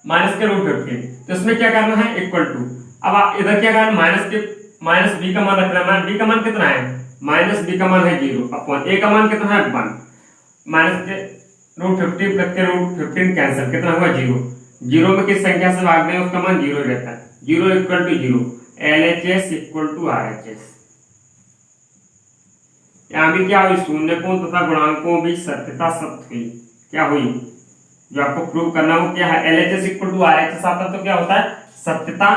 माइनस के √15, तो इसमें क्या करना है इक्वल टू, अब आप इधर क्या करना, माइनस b का मान रखना है, b का मान कितना है, माइनस b का मान है 0 अपॉन a का मान कितना है 1, माइनस के √15 प्लस के √15 कैंसिल, कितना हुआ 0, 0 में किस संख्या से भाग दें उसका मान 0 रहता है, 0 equal to 0, LHS equal to RHS, यहाँ भी क्या हुई, शून्यकों तथा गुणांकों भी सत्यता सत्य हुई, क्या हुई, जो आपको प्रूव करना हो क्या है, LHS इक्वल टू RHS आता तो क्या होता है, सत्यता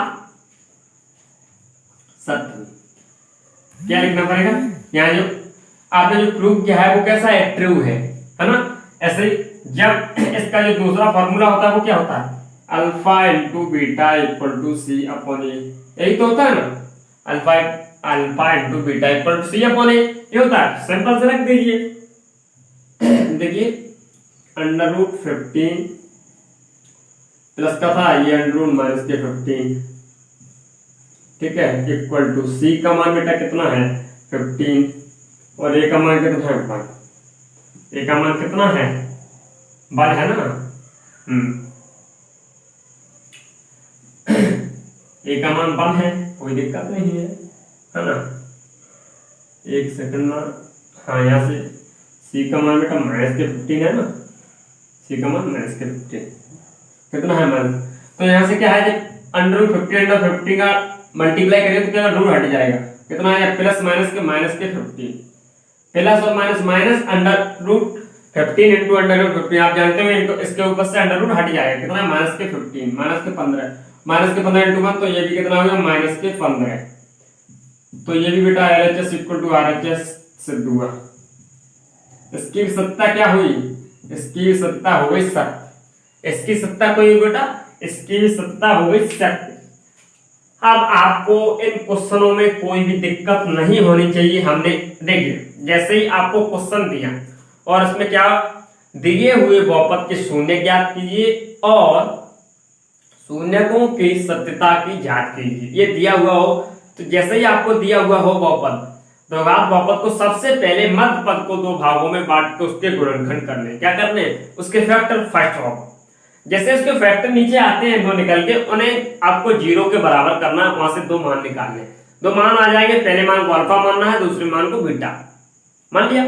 सत्य, क्या लिखना पड़ेगा, यहाँ जो आपने जो प्रूव किया है वो कैसा है, ट्रू है ना, ऐसे ही जब इसका जो दूसरा फॉर्मूला होता है वो क्या होता है, alpha into beta equal to C upon A, यही तो होता है ना, alpha into beta equal to C upon A, ये होता है, सिंपल से रख दीजिए, देखिए √15 प्लस का था ये √ माइनस के 15, ठीक है, इक्वल टू सी का मान बेटा कितना है 15 और ए का मान कितना है 1, ए का मान कितना है 1 है ना, ए का मान 1 है, कोई दिक्कत नहीं है ना, एक सेकंड में, हाँ यहाँ से सी का मान बेटा माइनस के 15 है ना, सी का मान माइनस के 15 कितना है मान, तो यहाँ से क्या है √15 का मल्टीप्लाई करें तो क्या रूट हट जाएगा, कितना है प्लस माइनस के -15, प्लस और माइनस माइनस √15 इंटू √15, आप जानते हो इनको, इसके ऊपर से अंडर रूट हट जाएगा, कितना है -15 माइनस के 15 इंटू 1, तो ये भी कितना होगा -15, तो ये भी बेटा LHS इक्वल टू RHS सिद्ध हुआ, इसकी भी सत्ता क्या हुई, इसकी भी सत्ता हो गई सत्य, इसकी सत्ता कोई बेटा, इसकी भी सत्ता हो गई सत्य, अब आपको इन क्वेश्चनों में कोई भी दिक्कत नहीं होनी चाहिए। हमने देखिए जैसे ही आपको क्वेश्चन दिया और इसमें क्या दिए हुए बहुपद के शून्य ज्ञात कीजिए और शून्यकों की सत्यता की जांच कीजिए। ये दिया हुआ हो तो जैसे ही आपको दिया हुआ हो बहुपद, द्विघात बहुपद को सबसे पहले मध्य पद को दो भागों में बांट के उसके गुणनखंड करने, क्या करने, उसके फैक्टर फर्स्ट ऑफ। जैसे उसके फैक्टर नीचे आते हैं दो निकल के, उन्हें आपको जीरो के बराबर करना है, वहां से दो मान निकालने। दो मान आ जाएंगे, पहले मान को अल्फा मानना है, दूसरे मान को बीटा मान लिया।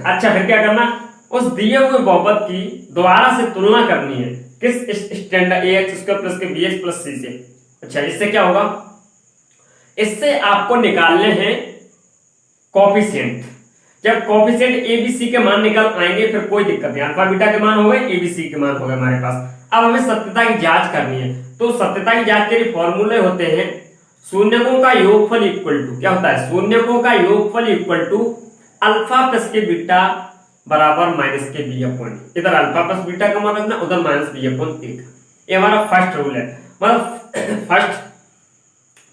अच्छा फिर क्या करना, उस दिए हुए बहुपद की दोबारा से तुलना करनी है किस स्टैंडर्ड ax² प्लस के bx प्लस c से। अच्छा इससे क्या होगा, इससे आपको निकालने हैं कोफिशिएंट। जब कोफिशिएंट एबीसी के मान निकल आएंगे फिर कोई दिक्कत नहीं, अल्फा बीटा के मान हो गए, एबीसी के मान हो गए हमारे पास। अब हमें सत्यता की जांच करनी है, तो सत्यता की जांच के लिए फॉर्मूले होते हैं शून्यकों का योगफल इक्वल टू, क्या होता है, शून्यकों का योगफल इक्वल टू अल्फा प्लस के बीटा बराबर माइनस के बी अपॉन, इधर अल्फा प्लस बीटा का मान रखना, उधर माइनस बी अपॉन एक। ये हमारा फर्स्ट रूल है, मतलब फर्स्ट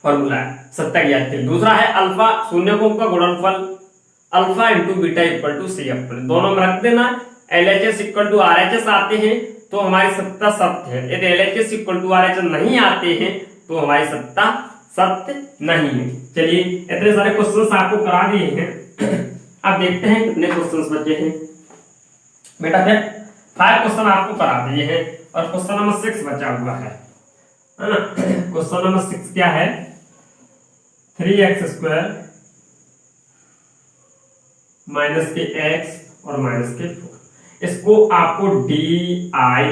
फॉर्मूला है सत्ता की जांच के लिए। दूसरा है अल्फा शून्यकों का गुणनफल alpha into beta equal to C upon, दोनों में रख देना। एलएचएस इक्वल टू आरएचएस आते हैं तो हमारी सत्ता सत्य है, यदि एलएचएस इक्वल टू आरएचएस नहीं आते हैं तो हमारी सत्ता सत्य नहीं है। चलिए इतने सारे क्वेश्चंस आपको करा दिए हैं, अब देखते हैं कितने क्वेश्चंस बचे हैं। बेटा फिर 5 क्वेश्चन आपको करा दिए हैं और क्वेश्चन नंबर 6 बचा हुआ है ना। क्वेश्चन नंबर 6 क्या है, 3x² माइनस के x और माइनस के 4, इसको आपको DIY,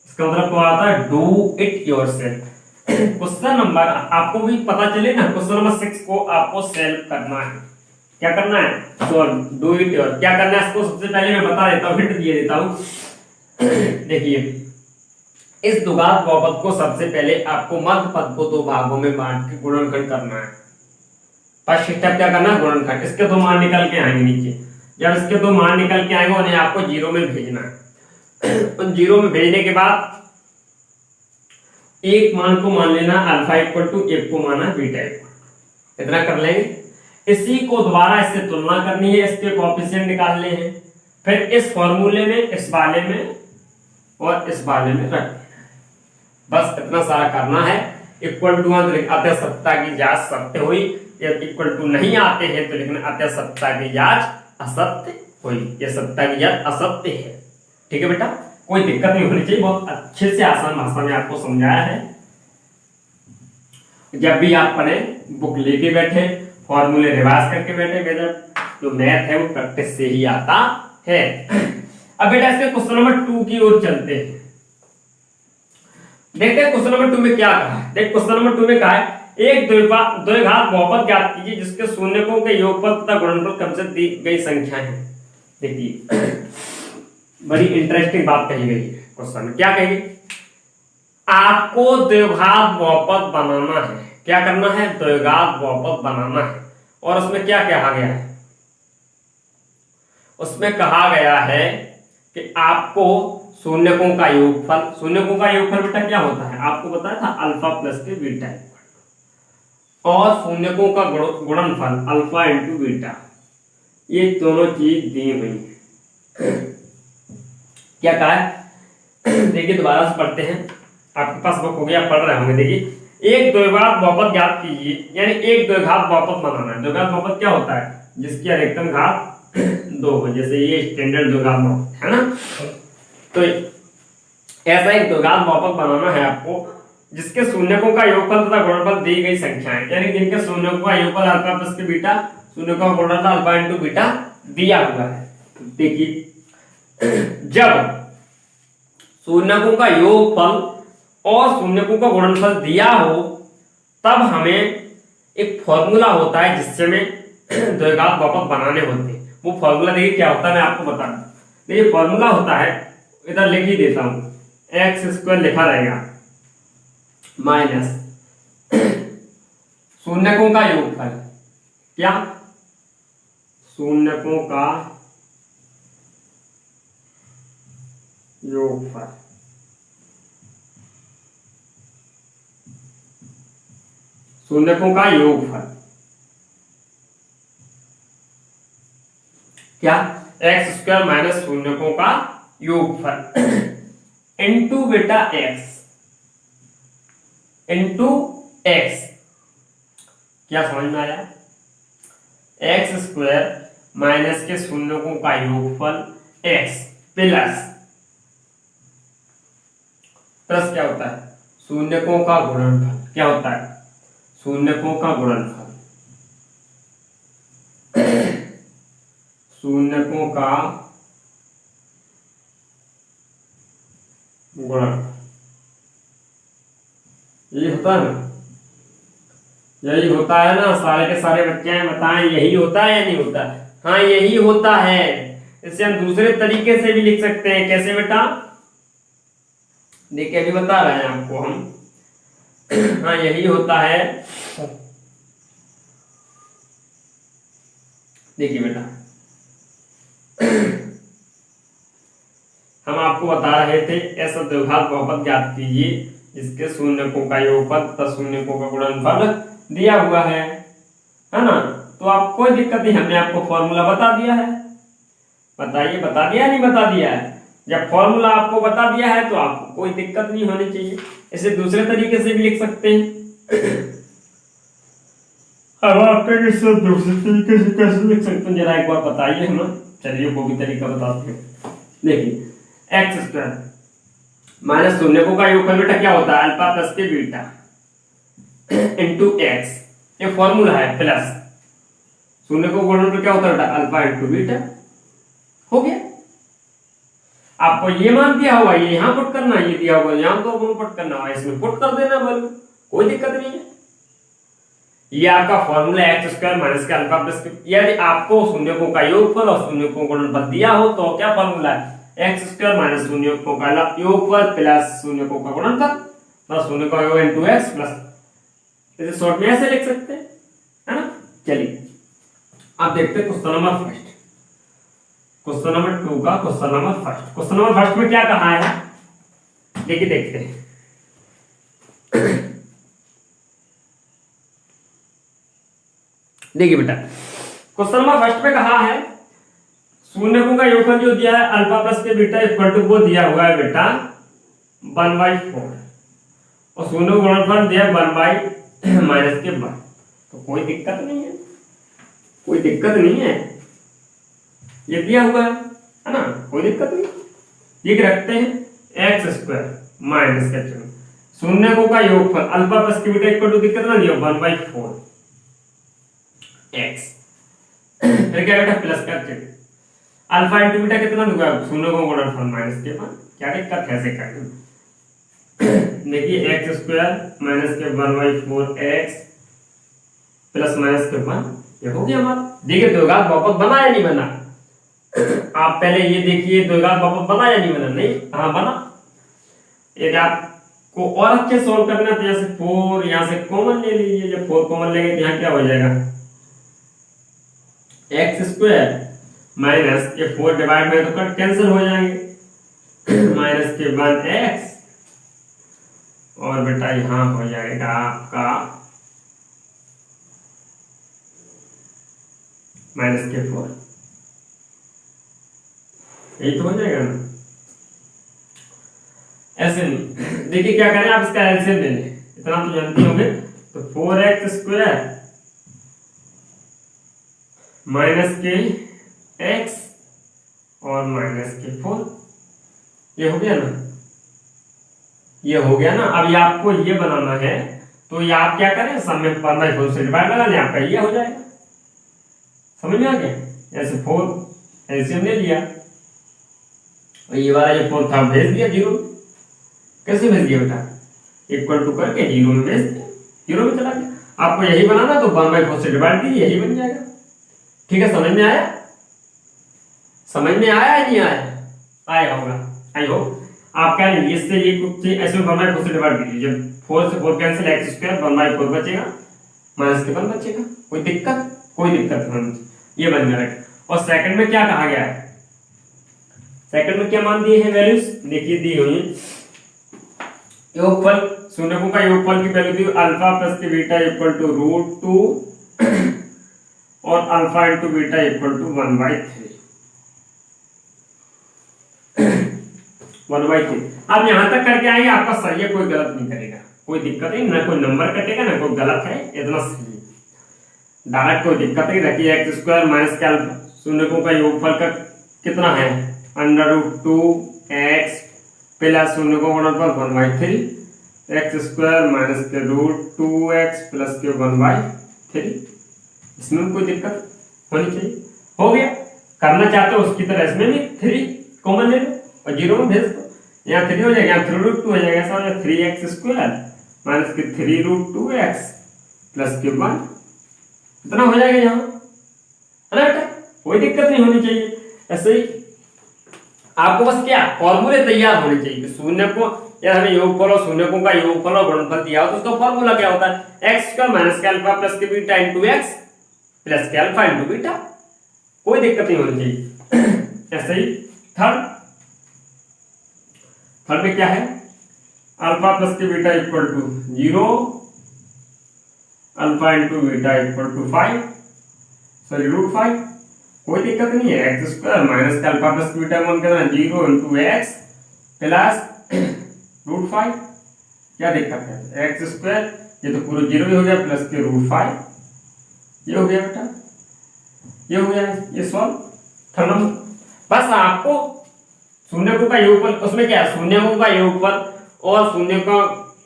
इसका मतलब क्या आता है, do it yourself. Question number आपको भी पता चले ना, क्वेश्चन नंबर 6 को आपको सेल्फ करना है, क्या करना है, सॉल्व, डू इट योर। क्या करना है इसको सबसे पहले मैं बता देता हूँ, हिंट दिए देता हूँ। देखिए इस द्विघात बहुपद को सबसे पहले आपको मध्य पद को दो भागों में बांट के गुणनखंड करना है। फर्स्ट स्टेप क्या करना है, गुणनखंड। इसके दो मान निकल के आएंगे नीचे, जब इसके दो मान निकल के आएंगे उन्हें आपको जीरो में भेजना है। उन जीरो में भेजने के बाद एक मान को मान लेना अल्फा इक्वल टू, एक को माना बीटा इक्वल, इतना कर लेंगे। इसी को दोबारा इससे तुलना करनी है, इसके कोएफिशिएंट निकालने हैं, फिर इस फॉर्मूले में, इस वाले में और इस वाले में रख, बस इतना सारा करना है। इक्वल टू अतः सत्ता की जांच सत्य हुई, जब इक्वल टू नहीं आते हैं तो लिखना अतः सत्ता की जांच असत्य हुई, यह सत्ता की जांच असत्य है। ठीक है बेटा, कोई दिक्कत नहीं होनी चाहिए, बहुत अच्छे से आसान भाषा में आपको समझाया है। जब भी आप पढ़े बुक लेके बैठे, फॉर्मूले रिवाइज करके बैठे, बेटा जो मैथ है वो प्रैक्टिस से ही आता है। अब बेटा इसके क्वेश्चन नंबर 2 की ओर चलते हैं, देखते हैं क्वेश्चन नंबर 2 में क्या कहा है। देख क्वेश्चन नंबर 2 में कहा है एक द्विघात बहुपद ज्ञात कीजिए जिसके शून्यकों के योगफल तथा गुणनफल क्रम से दी गई संख्या है। देखिए बड़ी इंटरेस्टिंग बात कही गई है क्वेश्चन में, क्या कही, आपको द्विघात बहुपद बनाना है, क्या करना है, द्विघात बहुपद बनाना है। और उसमें क्या कहा गया है, उसमें कहा गया है कि आपको शून्यकों का योगफल, शून्यकों का योगफल बेटा क्या होता है, आपको बताया था अल्फा प्लस के बीटा, और शून्यकों का गुणनफल अल्फा इंटू बीटा, ये दोनों चीज दी हुई है। क्या कहा है, देखिए दोबारा से पढ़ते हैं, आपके पास बुक हो गया, पढ़ रहे होंगे। देखिए एक द्विघात बहुपद ज्ञात कीजिए, यानी एक द्विघात बहुपद बनाना है। द्विघात बहुपद क्या होता है, जिसकी अधिकतम घात 2 हो, जैसे ये स्टैंडर्ड द्विघात बहुपद है ना। तो ऐसा एक द्विघात बहुपद बनाना है आपको जिसके शून्यकों का योगफल तथा गुणनफल दी गई संख्याएं, यानी जिनके शून्यकों का योगफल अल्फा प्लस के बीटा, शून्यकों का गुणनफल अल्फा इंटू बीटा दिया हुआ है। देखिए जब शून्यकों का योगफल और शून्यकों का गुणनफल दिया हो तब हमें एक फॉर्मूला होता है जिससे हमें द्विघात बहुपद बनाने होते हैं। वो फॉर्मूला देखिए क्या होता है, मैं आपको बता दूं। देखिए फॉर्मूला होता है, इधर लिख ही देता हूं, x² लिखा रहेगा माइनस शून्यकों का योगफल, क्या, शून्यकों का योगफल शून्यकों का योगफल। क्या? एक्स स्क्वायर माइनस शून्यकों का योगफल इनटू बेटा एक्स इनटू एक्स। क्या समझ में आया? एक्स स्क्वायर माइनस के शून्यकों का योगफल एक्स प्लस क्या होता है? शून्यकों का गुणनफल। क्या होता है? शून्यकों का गुणनफल। शून्यकों का गुणनफल यही होता है ना? यही होता है ना? सारे के सारे बच्चे बताएं यही होता है या नहीं होता? हाँ यही होता है। इसे हम दूसरे तरीके से भी लिख सकते हैं। कैसे बेटा? देखिए अभी बता रहे हैं आपको हम। हाँ यही होता है। देखिए बेटा हम आपको बता रहे थे ऐसा द्विघात बहुपद ज्ञात कीजिए जिसके शून्यकों का योगफल तथा शून्यकों का गुणनफल दिया हुआ है ना? तो आप कोई दिक्कत नहीं, हमने आपको फॉर्मूला बता दिया है। बताइए बता दिया नहीं बता दिया है? जब फॉर्मूला आपको बता दिया है तो आपको कोई दिक्कत नहीं होनी चाहिए। इसे दूसरे तरीके से भी लिख सकते हैं। अब आप दूसरे तरीके से कैसे लिख सकते हैं जरा एक बार बताइए हमें। चलिए वो भी तरीका बताते हैं। देखिए एक्स स्क्वायर माइनस शून्यकों का योगफल बेटा क्या होता है? अल्फा प्लस के बीटा इंटू एक्स। ये फॉर्मूला है प्लस शून्य को गुणन क्या होता है बेटा? Alpha into beta. हो गया। आपको ये मान दिया होगा, ये यहाँ पुट करना, ये दिया होगा यहाँ तो पुट करना होगा, इसमें पुट कर देना वैल्यू, कोई दिक्कत नहीं है। ये आपका फॉर्मूला एक्स स्क्वायर माइनस का अल्फा प्लस। यदि आपको शून्यकों का योगफल और शून्यकों का गुणनफल दिया हो तो क्या फॉर्मूला है? एक्स स्क्वायर माइनस शून्यकों का योगफल प्लस शून्यकों का गुणनफल प्लस शून्य का योग इनटू एक्स प्लस। इसे शॉर्ट में ऐसे लिख सकते हैं, है ना? चलिए अब देखते हैं question number first, question number 2 का question number first. Question number first में क्या कहा है? देखिए देखते हैं। देखिए बेटा क्वेश्चन नंबर फर्स्ट में कहा है शून्यकों का योगफल जो दिया है अल्फा प्लस के बीटा इक्वल टू वो दिया हुआ है बेटा 1/4 और शून्य का गुणनफल दिया 1 माइनस के 1। तो कोई दिक्कत नहीं है, कोई दिक्कत नहीं है, ये दिया हुआ है ना? कोई दिक्कत नहीं। लिख रखते हैं एक्स स्क्वायर माइनस का शून्यकों का योगफल अल्फा प्लस के बीटा इक्वल टू कितना दिया 1/4 एक्स। फिर क्या बेटा प्लस का चिन्ह अल्फा इंटू बीटा कितना दूंगा? शून्य को गुणनफल माइनस के 1। क्या दिक्कत है ऐसे करने? देखिए एक्स स्क्वायर माइनस के 1/4 एक्स प्लस माइनस के 1, ये हो गया हमारा। देखिए द्विघात बहुपद बना या नहीं बना? आप पहले ये देखिए द्विघात बहुपद बना या नहीं बना? नहीं, हाँ बना। यदि आपको और अच्छे सोल्व करना है तो यहाँ से 4 यहाँ से कॉमन ले लीजिए। जब 4 कॉमन लेंगे तो यहाँ क्या हो जाएगा? एक्स स्क्वायर माइनस ये 4 डिवाइड में तो कट कैंसिल हो जाएंगे माइनस के 1 एक्स और बेटा यहां हो जाएगा आपका माइनस के 4। यही तो हो जाएगा ना? ऐसे नहीं। देखिए क्या करें, आप इसका एलसीएम ले लें, इतना तो जानते होंगे। तो 4x स्क्वायर माइनस के x और माइनस के 4, ये हो गया ना? ये हो गया ना? अब ये आपको ये बनाना है तो ये आप क्या करें, सब में 1/4 से डिवाइड लगा लें, आपका ये हो जाएगा। समझ में आ गया? ऐसे 4 एलसीएम ले लिया और ये वाला जो 4 था भेज दिया 0। कैसे भेज दिया बेटा? इक्वल टू करके 0 में भेज दिया, 0 में चला गया। आपको यही बनाना तो 1/4 से डिवाइड कीजिए, यही बन जाएगा। ठीक है, समझ में आया? समझ में आया या नहीं आया? आया होगा, आई होप। आप क्या लेंगे इससे, ये कुछ ऐसे 1/4 से डिवाइड कीजिए। जब 4 से 4 कैंसिल, एक्स स्क्वायर 1/4 बचेगा, माइनस के 1 बचेगा। कोई दिक्कत? कोई दिक्कत नहीं। ये बन गया। और सेकंड में क्या कहा गया है? सेकंड में क्या मान दिए हैं वैल्यूज? देखिए दी हुई योगफल शून्यकों का योगफल की वैल्यू थी अल्फा प्लस के बीटा इक्वल टू √2 और alpha into beta equal to 1/3 1/3। अब यहां तक करके आएंगे, आपका सही है, कोई गलत नहीं करेगा, कोई दिक्कत नहीं, ना कोई नंबर कटेगा ना कोई गलत है, इतना सही डायरेक्ट, कोई दिक्कत नहीं। रखिए एक्स स्क्वायर माइनस के अल्फा शून्यकों का योगफल का कितना है √2x प्लस शून्य को गुणनफल 1/3 एक्स स्क्वायर माइनस के √2x प्लस के 1/3। इसमें कोई दिक्कत होनी चाहिए, हो गया। करना चाहते हो उसकी तरह इसमें भी 3 कॉमन ले लो और 0 में भेज दो, यहाँ 3 हो जाएगा, यहाँ 3√2 हो जाएगा, ऐसा हो जाएगा 3x स्क्वायर माइनस के 3√2x प्लस के 1, इतना हो जाएगा यहाँ, है ना बेटा, कोई दिक्कत नहीं होनी चाहिए। ऐसे ही आपको बस क्या फॉर्मूले तैयार होने चाहिए कि शून्य को या हमें योगफल और शून्यकों का योगफल और गुणनफल दिया हो तो उसका फॉर्मूला क्या होता है, एक्स स्क्वायर माइनस के अल्फा प्लस के बीटा इंटू एक्स प्लस के अल्फा इंटू बीटा, कोई दिक्कत नहीं होनी चाहिए। ऐसे ही थर्ड में क्या है, अल्फा प्लस के beta equal to 0 alpha into beta equal to 5 √5, कोई दिक्कत नहीं है। एक्स स्क्वायर माइनस का अल्फा प्लस बीटा मान करना 0 इंटू एक्स प्लस √5, क्या दिक्कत है, एक्स स्क्वायर ये तो पूरा 0 ही हो गया प्लस के √5, ये हो गया बेटा, ये हो गया, ये सॉल्व थर्ड नंबर। बस आपको शून्यकों का योगफल, उसमें क्या है शून्यकों का योगफल और शून्यकों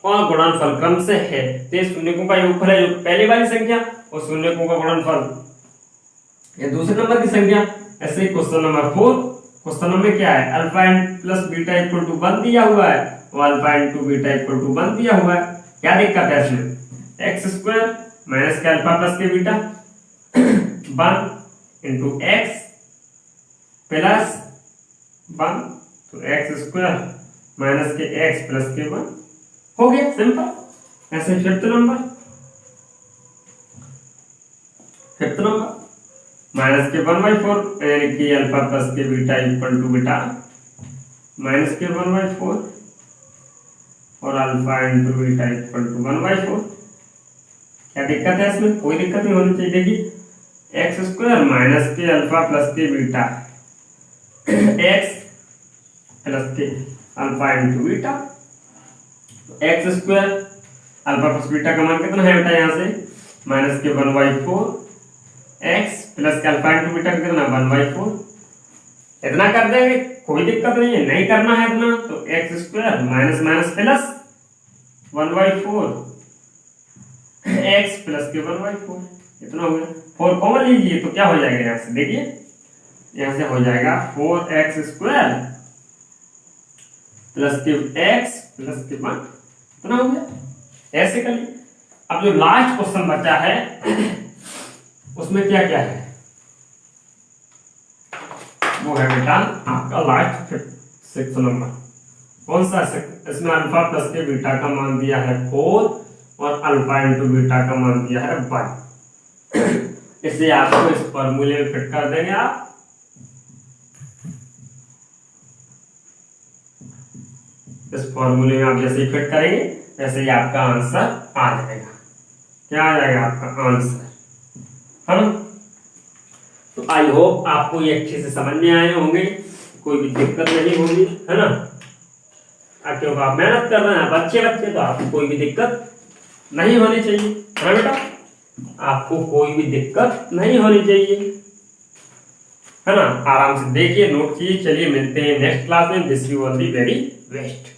का गुणनफल क्रम से है, तो शून्यकों का योगफल है जो पहली वाली संख्या और शून्यकों का गुणनफल ये दूसरे नंबर की संख्या। ऐसे ही क्वेश्चन नंबर 4, क्वेश्चन नंबर क्या है, alpha plus beta equal to 1 दिया हुआ है और alpha into beta equal to 1 दिया हुआ है, क्या दिक्कत है इसमें, एक्स स्क्वायर माइनस के अल्फा प्लस के बीटा 1 इंटू एक्स प्लस 1, तो एक्स स्क्वायर माइनस के एक्स प्लस के 1 हो गया, सिंपल। ऐसे फिफ्थ नंबर माइनस के 1/4 यानी कि अल्फा प्लस के beta equal to beta minus के 1/4 और alpha into beta equal to 1/4, क्या दिक्कत है इसमें, कोई दिक्कत नहीं होनी चाहिए। देखिए एक्स स्क्वायर माइनस के अल्फा प्लस के बीटा एक्स प्लस के alpha into beta, x square alpha plus beta का मान कितना है बेटा, यहाँ से माइनस के 1/4 एक्स प्लस के अल्फा इंटू बीटा कितना 1/4, इतना कर देंगे, कोई दिक्कत नहीं है। नहीं करना है इतना तो x square minus minus plus 1/4 x plus के 1/4, इतना हो गया। 4 कॉमन लीजिए तो क्या हो जाएगा, यहाँ से देखिए, यहाँ से हो जाएगा 4x स्क्वायर प्लस के एक्स प्लस के 1, इतना हो गया। ऐसे कर लीजिए। अब जो लास्ट क्वेश्चन बचा है उसमें क्या क्या है, वो है बेटा आपका लास्ट 6 नंबर। कौन सा, इसमें अल्फा प्लस के बीटा का मान दिया है 4 और अल्फा इंटू बीटा का मान दिया है 1। इसे आपको इस फॉर्मूले में फिट कर देंगे आप, इस फॉर्मूले में आप जैसे ही फिट करेंगे वैसे ही आपका आंसर आ जाएगा। क्या आ जाएगा आपका आंसर, है ना। तो आई होप आपको ये अच्छे से समझ में आए होंगे, कोई भी दिक्कत नहीं होगी, है ना। क्योंकि आप मेहनत कर रहे हैं बच्चे तो आपको कोई भी दिक्कत नहीं होनी चाहिए, है बेटा, आपको कोई भी दिक्कत नहीं होनी चाहिए, है ना। आराम से देखिए, नोट कीजिए। चलिए मिलते हैं नेक्स्ट क्लास में। Wish you all the very best.